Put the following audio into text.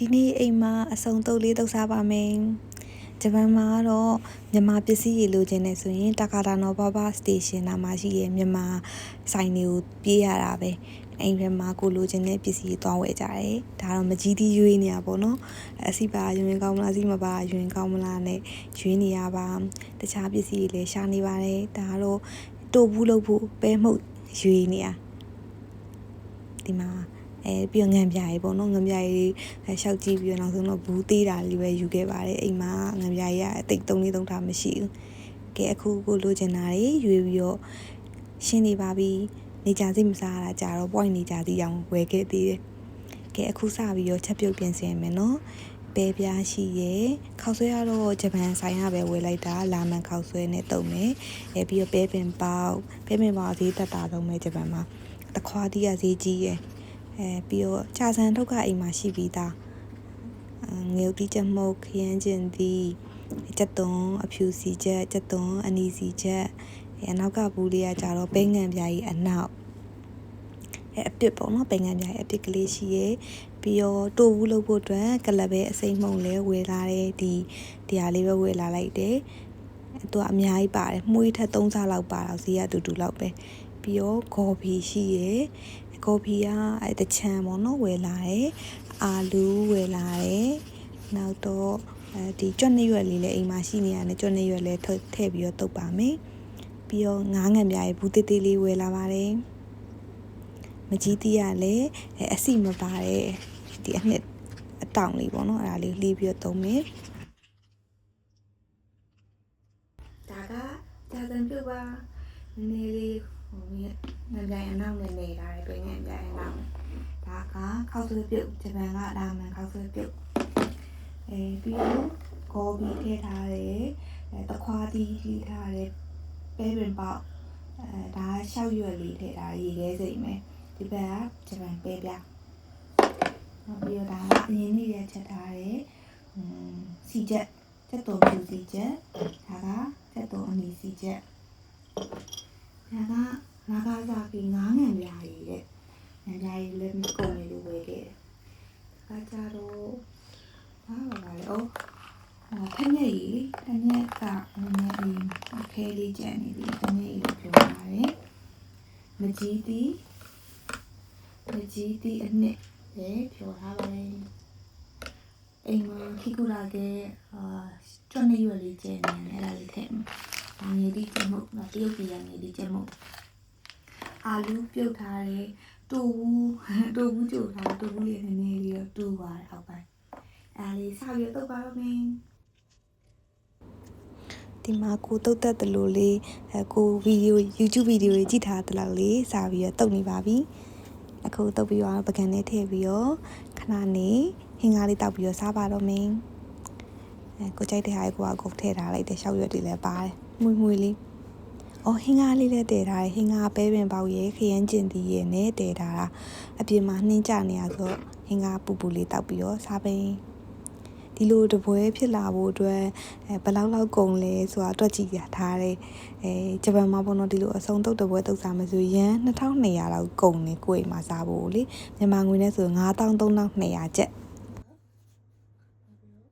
ဒီနေ့အိမ်မှာအစုံတုပ်လေးတုပ်စားပါမယ်ဂျပန်မှာတော့မြန်မာပစ္စည်းတွေလိုချင်နေဆိုရင်တာကာတာနော်ဘာဘာစတေရှင်နာမှာရှိရဲ့မြန်မာဆိုင်တွေကိုပြေးရတာပဲအိမ်ထဲမှာကိုလိုချင်တဲ့ပစ္စည်းတွေတောင်းဝယ်ကြတယ်ဒါတော့မကြီးသေးရွေးနေရပါတော့အစီပါရွင်ကောင်းမလားစီမပါရွင်ကောင်းမလားနဲ့ရွေးနေရပါတခြားပစ္စည်းတွေလည်းရှာနေပါတယ်ဒါတော့တိုးဘူးလို့ဖို့ပဲမှုတ်ရွေးနေရဒီမှာပြီးတော့ငံပြားရေးပေါ့နော်ငံပြားရေးရှောက်ကြည့်ပြီးတော့နောက်ဆုံးတော့ဘူးသေးတာလေးပဲယူခဲ့ပါတယ်အိမ်မှာငံပြားရေးကအသိ3-3ထားမရှိဘူးကဲအခုကိုလိုချင်တာတွေယူပြီးတော့ရှင်းနေပါပြီနေကြစိမစားရတာကြာတော့ point နေကြသေးအောင်ဝယ်ခဲ့သေးတယ်ကဲအခုစပြီးတော့ချက်ပြုတ်ပြင်ဆင်မယ်နော်ပဲပြားရှိရဲ့ခောက်ဆွဲရတော့ဂျပန်ဆိုင်ကပဲဝယ်လိုက်တာလာမန်ခောက်ဆွဲနဲ့တုံမယ်ပြီးတော့ပဲပင်ပေါက်ဈေးတက်တာတော့မယ်ဂျပန်မှာတခွားတီးရဈေးကြီးရဲ့ပြီးတော့ကြာစံထုတ်ကအိမ်မှာရှိပြီးသားငယ်တီးချက်မှုတ်ခရမ်းကျင်သည်ချက်သွန်အဖြူစီချက်သွန်အနီစီချက်အနောက်ကဘူးလေးကကြတော့ပဲငံပြားကြီးအနောက်အပစ်ပေါ့နော်ပဲငံပြားကြီးအပစ်ကလေးရှိရဲ့ပြီးတော့တိုးဘူးလုပ်ဖို့အတွက်ကလပ်ပဲအစိမ့်မှုန်လဲဝယ်လာတယ်ဒီဟာလေးပဲဝယ်လာလိုက်တယ်သူကအများကြီးပါတယ်မှုေးထက်3ဆလောက်ပါတော့ဈေးကတူလောက်ပဲပြီးတော့ဂေါ်ဖီရှိရဲ့ကော်ဖီကတချမ်းပေါ့နော်ဝယ်လာတယ်အာလူးဝယ်လာတယ်နောက်တော့ဒီကြွက်နှစ်ရွက်လေးလည်းအိမ်မှာရှိနေရတယ်ကြွက်နှစ်ရွက်လည်းထည့်ပြီးတော့တုပ်ပါမယ်ပြီးတော့ငါးငံပြားရဲ့ဘူးတေးသေးလေးဝယ်လာပါတယ်မကြီးတီးရလည်းအစီမပါတဲ့ဒီအနှစ်အတောင်လေးပေါ့နော်အဲ့ဒါလေးလှီးပြီးတော့သုံးမယ်ဒါကကြာစံပြုတ်ပါနည်းနည်းလေးငံပြားအနောက်နဲ့နေတာတွေငံပြားအနောက်ဒါကခောက်ဆွဲပြုတ်ဂျပန်ကလာမန်ခောက်ဆွဲပြုတ်ပြီးတော့ဂေါ်ဘီထည့်ထားတယ်တခွားတီးထည့်ထားတယ်ပဲပင်ပေါက်ဒါရှောက်ရွက်လေးထည့်ထားရေခဲစိတ်မယ်ဒီဘက်ကဂျပန်ပဲပြနောက်ပြီးတော့ဒါကအရင်နေ့ရက်ချက်ထားတယ်စီချက်သွန်ဖြူစီချက်ဒါကချက်သွန်အနီစီချက်ဒါကနာဂါဇာကီငါးငံပြားကြီးတဲ့ငံပြားကြီးလည်းမကုန်နေလို့ဝယ်ခဲ့တယ်။ဒါကြတော့ဘာလဲဖက်ညက်ကြီးဖက်ညက်ကနည်းနည်းလေးအခဲလေးကျန်နေပြီဖက်ညက်ကြီးပြောပါတယ်။မကြီးတီအနှစ်ပဲပြောထားပါတယ်။အိမ်မှာခိကူလာကကျွတ်နေရွယ်လေးကျန်နေတယ်အဲ့ဒါလေးထည့်မယ်။ငယ်ဒီချက်မုတ်တရုတ်ပြည်ငယ်ဒီချက်မုတ်အာလူးပြုတ်ထားတယ်တိုးဘူးကြိုထားတိုးဘူးလေးနည်းနည်းလေးတော့တူပါတယ်အောက်ပိုင်းအဲလေးစပြီးတော့တုပ်ပါတော့မယ်ဒီမှာကိုတုပ်သက်တလို့လေးကိုဗီဒီယို YouTube ဗီဒီယိုကြီးကြည့်ထားတဲ့လောက်လေးစပြီးတော့တုပ်နေပါပြီအခုတုပ်ပြီးတော့ပကံနဲ့ထည့်ပြီးတော့ခဏနေဟင်းကားလေးတောက်ပြီးတော့စားပါတော့မယ်ကိုကြိုက်တဲ့ဟာကိုထည့်ထားလိုက်တယ်ရှောက်ရွက်တွေလည်းပါတယ်မွေလေးဟင်းကားလေးလည်းတည်ထားတယ်ဟင်းကားပဲပင်ပေါက်ရဲ့ခရမ်းကျင်သီးရဲ့နဲ့တည်ထားတာအပြင်မှာနှင်းကြနေရဆိုဟင်းကားပူလေးတောက်ပြီးတော့စားပိန်ဒီလိုတပွဲဖြစ်လာဖို့အတွက်ဘယ်လောက်ကုန်လဲဆိုတာတွက်ကြည့်ရထားတယ်ဂျပန်မှာပေါ့နော်ဒီလိုအစုံတုပ်တပွဲတုပ်စားမယ်ဆိုရင်2200လောက်ကုန်နေကိုယ်မှာစားဖို့လေမြန်မာငွေနဲ့ဆို93,200ကျပ်